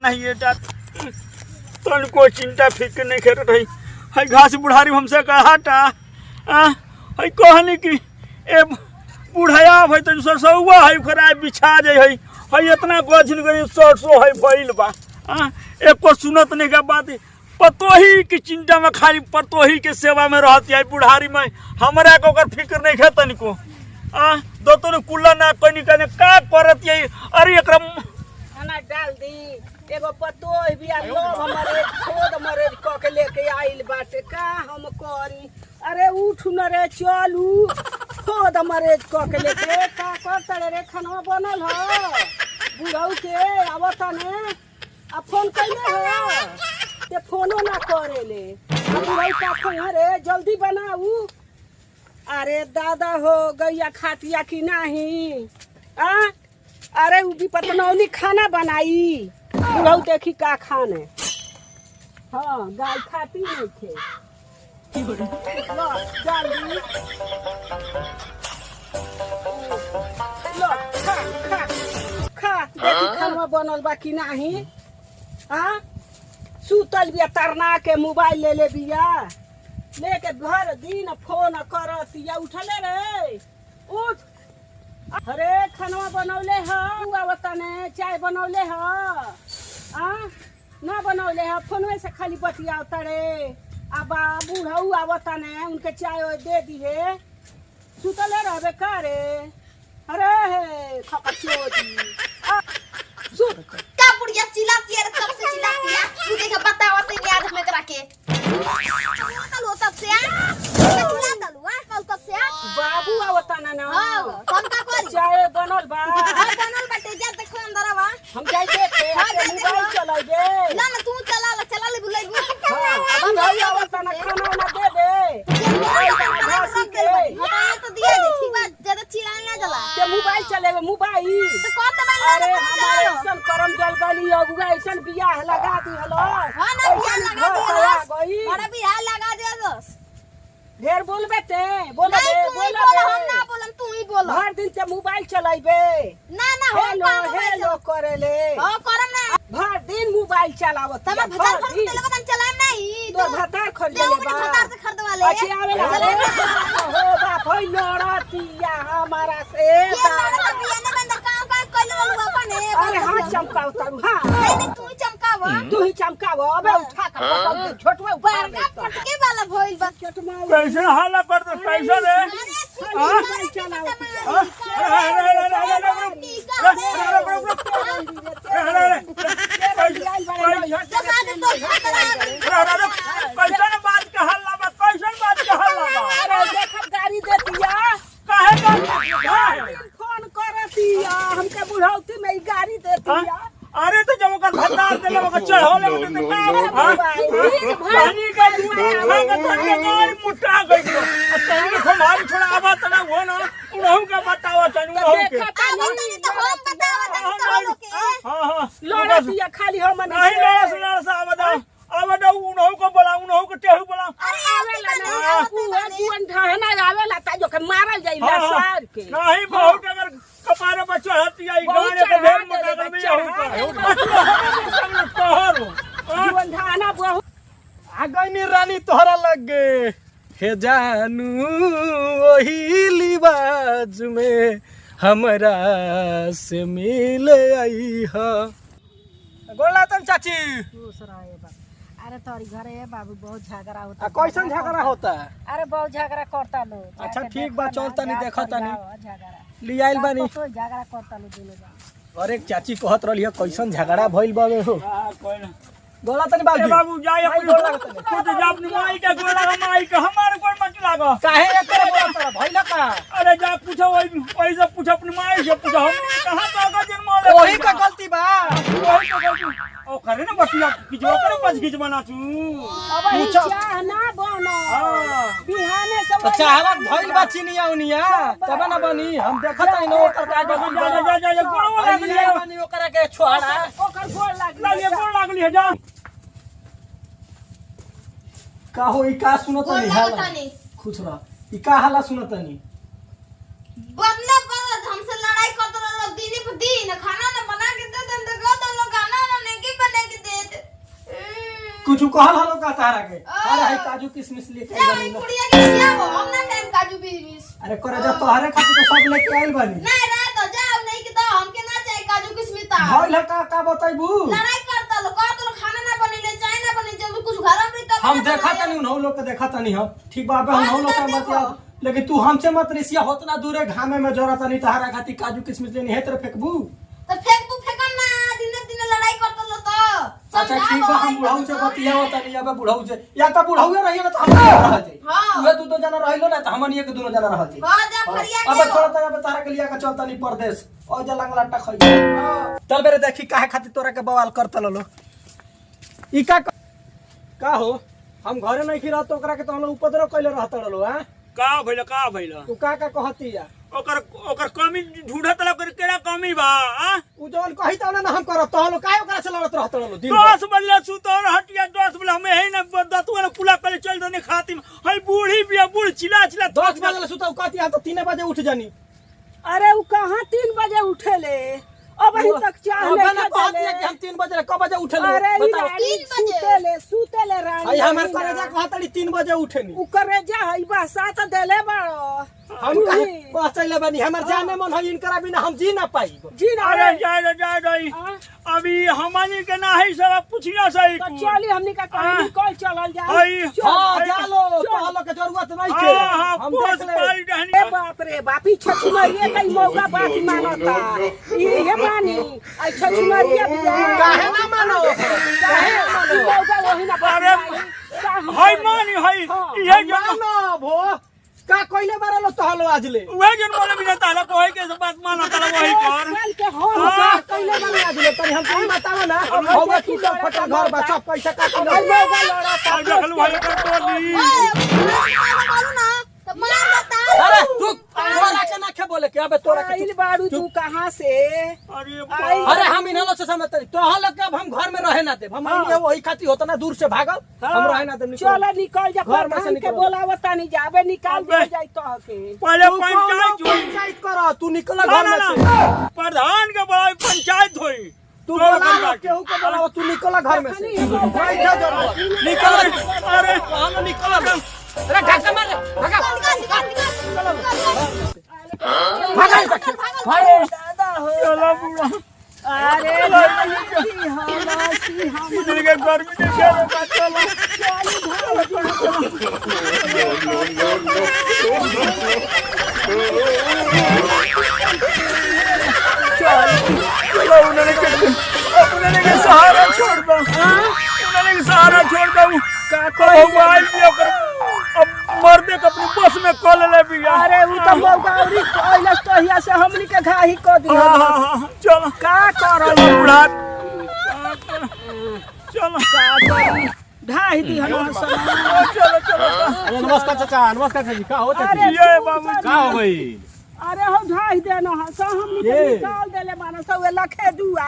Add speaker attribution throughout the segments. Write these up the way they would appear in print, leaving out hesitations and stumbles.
Speaker 1: नहीं बेटा तन को चिंता फिक्र नहीं कर रही है घास बुढ़ारी हमसे कहाटा है कहनी कि ए बुढ़ाया भाई तन सरसौआ है खरा बिछा जाए है इतना गजिन गई सरसों है भइल बा एक को सुनत नहीं के बात पतोही की चिंता में खाली पतोही के सेवा में रहती है बुढ़ारी में हमरा को ओकर फिक्र नहीं है तनिको दो तो कुल्ला ना कनी कने का करत है अरे एकरा
Speaker 2: खाना डाल दी एगो पतोह भी आ लोग हमारे खोद मरे क के लेके आइल बाटे का हम करी अरे उठ न रे चलू खोद मरे क के लेके का करतड़े रे खाना बनल ह बुढ़ऊ के आवता ने आ फोन कइले ह ते फोनो ना करेले बुढ़ऊ का फोन रे जल्दी बनाऊ अरे दादा हो गैया खातिया की नहीं अरे उ भी पतनौनी खाना बनाई बुढ़ऊ देखी का खाने हाँ गाय खाती नहीं थे लो जल्दी लो खा खा खा देखी खाना बनल बा कि नहीं सुतल बिया तरना के मोबाइल ले ले बिया लेके घर दिन फोन करतिया उठले रे उठ अरे खाना बनौले ह आवतने चाय बनौले ह ना बनौले ह फोनवे से खाली बतियावता रे अब बूढ़ऊ आवतने उनके चाय दे दिहे सुतले रहबे का रे अरे खपचोदी
Speaker 3: का बुढ़िया चिल्लाती है तब से चिल्लाती है मुझे क्या बताओ तो याद में करा के कल होता से चिल्लाता लू कल तब से
Speaker 2: बाबू आवतने ना
Speaker 3: हां कौन का करी
Speaker 2: चाय बनल बा
Speaker 3: बनल बाटे जा देखो अंदर आवा
Speaker 2: हम जाई देखे मोबाइल चलाइबे
Speaker 3: ना ना तू चला ले बुलाई
Speaker 2: हां अब भाई आवतने खाना ना दे दे घासी के
Speaker 3: बताए तो दिया दे ठीक बात ज्यादा चिल्लाने ना चला
Speaker 2: ते मोबाइल चलेबे मोबाइल
Speaker 3: तो कौन दबा
Speaker 2: अरे हमारे ऐसन करम जल गली अगुआ ऐसन बियाह लगा दी हलो
Speaker 3: हां ना बियाह लगा दे
Speaker 2: गई
Speaker 3: बड़ा बियाह लगा दे बस
Speaker 2: ढेर बोलबे ते बोला दे बोला दे
Speaker 3: हम ना बोलम तू ही बोल
Speaker 2: हर दिन से मोबाइल चलाइबे
Speaker 3: ना ना हो
Speaker 2: हेलो करेले
Speaker 3: हां करम ना
Speaker 2: भर दिन मोबाइल चलावत
Speaker 3: तब भतार खरीद ले बतन चलाएम नहीं
Speaker 2: तो भतार खरीद ले बा
Speaker 3: भतार से खरीदवा ले
Speaker 2: अच्छे आवे हो बाप होई लड़तिया हमारा से
Speaker 3: ये लड़का बिया ने बंद काम का कइले लुआ बने
Speaker 2: अरे हां चमकाव तारू हां
Speaker 3: नहीं तू ही चमकावा
Speaker 2: तू ही चमकाव अबे उठा कर छोटवा ऊपर
Speaker 3: का पटके वाला भइल बा
Speaker 2: छोटवा
Speaker 1: कैसे हाला कर दे पैसा रे
Speaker 2: मोबाइल चलावत
Speaker 1: कैसन बात के हल्ला बा कैसन बात के हल्ला बा
Speaker 2: अरे देखत गाड़ी देतिया
Speaker 1: काहे बात
Speaker 2: फोन करतिया हमके बुढ़ौती में गाड़ी देतिया
Speaker 1: अरे तो जब ओकर भंडार देले ओकर चढ़ोले में तो पानी का खा के तो गाय मुटा गई तनी हमारी थोड़ा आवा तना हो ना उनहु का बतावा तनु उनहु के
Speaker 3: तो हम बतावा तनी के
Speaker 1: हां
Speaker 2: लड़तिया खाली हम
Speaker 1: नहीं लड़स आवा उनहु को बोला उनहु को टेहु बोला
Speaker 3: अरे
Speaker 2: आवेला ना पूरा जीवन ढहना आवेला ता जो के मारल जाइला सार के
Speaker 1: नहीं बहुत अगर कपारे पर चढ़ती आई गाने के ढेर मकान में कहरो
Speaker 2: जीवन ढहना बहुत
Speaker 1: आ गई रानी तोहरा लग गे हे जानू वही लिबाज में हमरा से मिले आई हा गोला तन चाची
Speaker 2: दूसरा है बा अरे तोरी घरे है बाबू बहुत झगड़ा होता
Speaker 1: कैसन झगड़ा होता है
Speaker 2: अरे बहुत झगड़ा करता लो
Speaker 1: अच्छा ठीक बा चल तनी देखा तनी
Speaker 2: झगड़ा
Speaker 1: लियाइल बानी
Speaker 2: तो झगड़ा करता लो दोनों बा
Speaker 1: और एक चाची कहत रहली कैसन झगड़ा भइल बावे हो गोला तनी बाबू जाय अपनी खुद जा अपनी माई के गोला माई के हमारे कोई मत लागो काहे एकरे बोलत भइल का अरे जा पूछो वही से पूछ अपनी माई से पूछ हम कहां पागा जन्म ले वही का गलती बा वही का गलती ओ करे ना बटिया किजो करे पछ खिच बना तू
Speaker 2: अब चाह ना बनो
Speaker 1: हां
Speaker 2: बिहाने से
Speaker 1: तो चाहवा भइल बा चिनिया उनिया तब ना बनी हम देखत आई नो ओकर का जा गोड़ लागली बनी ओकरा के छोड़ा
Speaker 2: ओकर गोड़
Speaker 1: लागली है जा का हो ई का सुनत नहीं हाला खुश रह ई का हाला सुनत नहीं
Speaker 3: बदले बदल हमसे लड़ाई करते रहो दिन पर दिन खाना ना बना के दे दे गाना ना नहीं बने
Speaker 4: कुछ कहल हलो का तारा के अरे है काजू किशमिश लेके
Speaker 3: जा
Speaker 4: आई
Speaker 3: ई
Speaker 4: बानी
Speaker 3: कुड़िया के खियावो हम ना टाइम काजू बीस
Speaker 4: अरे करे जा तोहरे खातिर तो सब लेके आइल बानी
Speaker 3: नहीं रे तो जाओ नहीं कि तो हमके ना चाहिए काजू किशमिश ता
Speaker 4: भइल का बताइबू
Speaker 3: लड़ाई करता लो का तो खाना ना बनेले चाय ना बने जब कुछ घर में तो
Speaker 4: हम देखा तनी उन लोग के देखा तनी हम ठीक बाबे हम लोग से बतिया लेकिन तू हमसे मत रिसिया होतना दूरे घामे में जरूरत नहीं तहरा खातिर काजू किशमिश लेनी है तेरे फेंकबू
Speaker 3: तो फेंकम ना दिन दिन लड़ाई करता लो तो
Speaker 4: अच्छा ठीक बा हम बुढ़ाऊ से बतियाओ तनी अब बुढ़ाऊ से या त बुढ़ाऊ रहिए ना त हम रह जाई
Speaker 3: हां
Speaker 4: उहे दू जना रहिलो ना त हमन एक दोनों जना रह जाई
Speaker 3: हां जा फरिया के
Speaker 4: अब छोड़ त अब तारा के लिया के चलता नहीं परदेश ओ जा लंगलाटा खई चल बेरे देखी काहे खातिर तोरा के बवाल करत लो ई का हो हम घरे नहीं खिरत तो ओकरा के तो हम उपद्रव कइले रहत रहो हैं
Speaker 1: का भइल
Speaker 4: तू का कहती या
Speaker 1: ओकर कमी ढूंढत ला कर केड़ा कमी बा आ
Speaker 4: उ जवन कही त ना हम करत तो हम काहे ओकरा से लड़त रहत रहो दिन
Speaker 1: 10 बजे सुतोर हटिया 10 बजे हमें है ना दतुआ ना कुला करे चल दने खातिर हई बूढ़ी बिया बूढ़ चिल्ला
Speaker 4: 10 बजे सुता कहती हम तो 3 बजे उठ जानी
Speaker 2: अरे उ कहाँ 3 बजे उठेले अब अभी तक चाह
Speaker 4: अब
Speaker 2: नहीं
Speaker 4: ना कहती है कि हम 3 बजे क बजे उठले
Speaker 2: अरे ई
Speaker 4: बताओ
Speaker 2: रानी
Speaker 3: 3 बजे।
Speaker 2: सुतेले रानी
Speaker 4: आई हमर करेजा कहतड़ी 3 बजे उठेनी
Speaker 2: उ करेजा हई बसात देले बाड़ो
Speaker 4: हम पहुंचले बनी हमर जाने मन है इनकरा बिना हम जी ना पाई
Speaker 2: जी ना
Speaker 1: अरे जाए रही अभी हमनी के ना है सब पूछिया सही
Speaker 2: तो चली हमनी का कहीं कल चलल जा
Speaker 1: हई
Speaker 4: हां जालो तोहलो के जरूरत नहीं के
Speaker 1: हां
Speaker 4: हम
Speaker 1: पोस
Speaker 4: देख ले
Speaker 1: पाली रहनी
Speaker 2: ए बाप रे बापी छछुनरिए कई मौका बात मानता ये मानी आई छछुनरिए
Speaker 4: काहे ना मानो
Speaker 2: काहे मानो मौका वही ना
Speaker 1: अरे हई मानी हई ये जो
Speaker 4: मानो भो का कोइले बारे लो तोहलो आज ले
Speaker 1: वे जन बोले बिना ताला कोई के बात माना ताला वही कर
Speaker 2: कल के हो
Speaker 4: का कोइले बारे आज ले तनी हम तुम बताओ ना होगा की तो फटा घर बा सब पैसा का
Speaker 2: मौका लड़ा
Speaker 1: आ देखलू भाई कर बोली
Speaker 3: मालूम ना तो मार देता
Speaker 4: अरे तू तोरा के ना के बोले के अबे तोरा के
Speaker 2: आइल बाड़ू तू कहां से
Speaker 1: अरे
Speaker 4: अरे हम इनलो से समझते तोहलो के अब हम घर में रहे ना दे हम आइए वही खाती होता ना दूर से भागल हम रहे ना दे
Speaker 2: चल निकल जा
Speaker 4: घर में से
Speaker 2: प्रधान के
Speaker 4: निकल।
Speaker 2: बोलावता नहीं जाबे निकाल दे जाई तो के
Speaker 1: पहले पंचायत हुई
Speaker 4: पंचायत कर तू निकल
Speaker 1: ना
Speaker 4: घर
Speaker 1: ना
Speaker 4: में से
Speaker 1: ना प्रधान के बड़ा पंचायत हुई
Speaker 4: तू बोला केहू के बोला तू निकल घर में से बैठा जरूर निकल
Speaker 1: अरे
Speaker 4: हम निकल अरे ढक्का मार ढक्का
Speaker 2: अरे दादा हो
Speaker 1: चला बुढ़ा
Speaker 2: अरे हमासी हम
Speaker 1: इधर के गर्मी के खेल का चला चलो उन्होंने के सहारा छोड़ दो उन्होंने के सहारा छोड़ दो का को मोबाइल भी कर अब मर्दे के अपनी बस में कॉल ले बिया
Speaker 2: अरे उ तो मौगाउरी कहलस तो हिया से हमनी के घाही को दियो
Speaker 1: हां चलो
Speaker 2: का करल
Speaker 1: बुढ़ा चलो
Speaker 2: का करी ढाई दी हम
Speaker 1: चलो चलो
Speaker 4: नमस्कार चाचा नमस्कार चाची का होता
Speaker 2: अरे
Speaker 1: ये बाबू
Speaker 4: का हो गई
Speaker 2: अरे हो ढाई देना है सो हमनी के
Speaker 4: ये।
Speaker 2: निकाल देले मानो सो वे लखे दुआ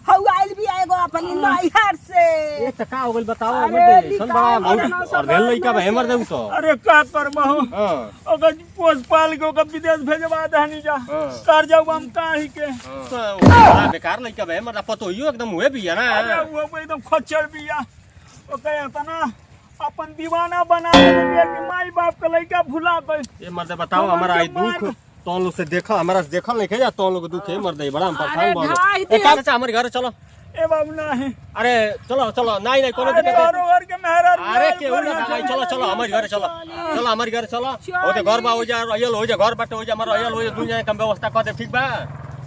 Speaker 2: हौ आइल भी एगो अपन नैहर से
Speaker 4: ये त का हो गइल बताओ
Speaker 2: अरे
Speaker 4: हमर सन बड़ा
Speaker 2: निकाल देना
Speaker 4: बहुत
Speaker 2: सब
Speaker 4: और भेल लइका बा हमर देऊ तो
Speaker 1: अरे का करबहु
Speaker 4: हां
Speaker 1: ओकर पोस पाल के ओकर विदेश भेजवा दहनी जा
Speaker 4: हाँ।
Speaker 1: कर जाऊ हम काहे के
Speaker 4: बड़ा बेकार लइका बा हमर पतो हियो एकदम हुए भी है ना
Speaker 1: अरे वो एकदम खच्चर बिया ओकर तना अपन दीवाना बना देबे कि माई बाप के लइका भुला गई
Speaker 4: ये मर्द बताओ हमारा आई दुख तो लोग से देखा हमारा से देखल नहीं जा तो लोग दुख है मर्द बड़ा हम परेशान
Speaker 2: अरे
Speaker 4: बहुत
Speaker 2: ढाई
Speaker 4: ए का चाचा हमारे घर चलो
Speaker 1: ए बाबू नहीं
Speaker 4: अरे चलो चलो नहीं नहीं कोनो
Speaker 1: अरे
Speaker 4: दिक्कत नहीं
Speaker 1: घरों घर के मेहरा
Speaker 4: अरे केहू ना भाई चलो चलो हमारे घर चलो चलो हमारे घर चलो ओते घर बा हो जा रहियल हो जा घर बाटे हो जा हमार रहियल हो जा दुनिया के व्यवस्था कर दे ठीक बा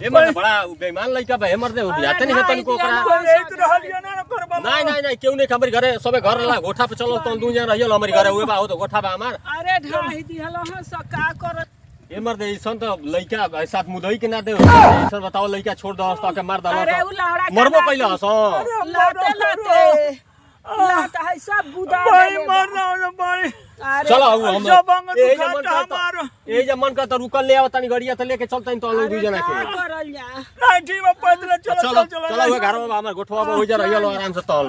Speaker 4: ए मर्द बड़ा बेईमान लइका बा हमर दे जाते नहीं तन को ओकरा
Speaker 1: एक रहलियो ना करबा
Speaker 4: नहीं नहीं नहीं केहू नहीं हमारे घरे सबे घर ला गोठा पे चलो तो दुनिया रहियल हमारे घरे हुए बा हो तो गोठा बा हमार
Speaker 2: अरे ढाई दी हलो हम सो का कर
Speaker 4: ए मर्द ऐसन तो लइका साथ मुदई के ना दे ऐसन बताओ लइका छोड़ दो हस्ता के मार
Speaker 2: अरे
Speaker 4: दलो
Speaker 2: उ लहड़ा
Speaker 4: मरबो पहिले हसो
Speaker 2: लाते लाते लाता है सब गुदा
Speaker 1: भाई मरना ना भाई
Speaker 2: अरे
Speaker 4: चलो हम
Speaker 1: सब अंग
Speaker 4: ए
Speaker 1: दुखाता
Speaker 4: जमन का
Speaker 1: हमारो
Speaker 4: ए जमन का तो रुकल ले आवतनी गड़िया तो लेके चलते तो लोग दू जना के
Speaker 2: का करल जा
Speaker 1: नहीं ठीक बा पैदल चलो
Speaker 4: चलो
Speaker 1: चलो
Speaker 4: चलो घर में हमार गोठवा हो जा रहियल आराम से तल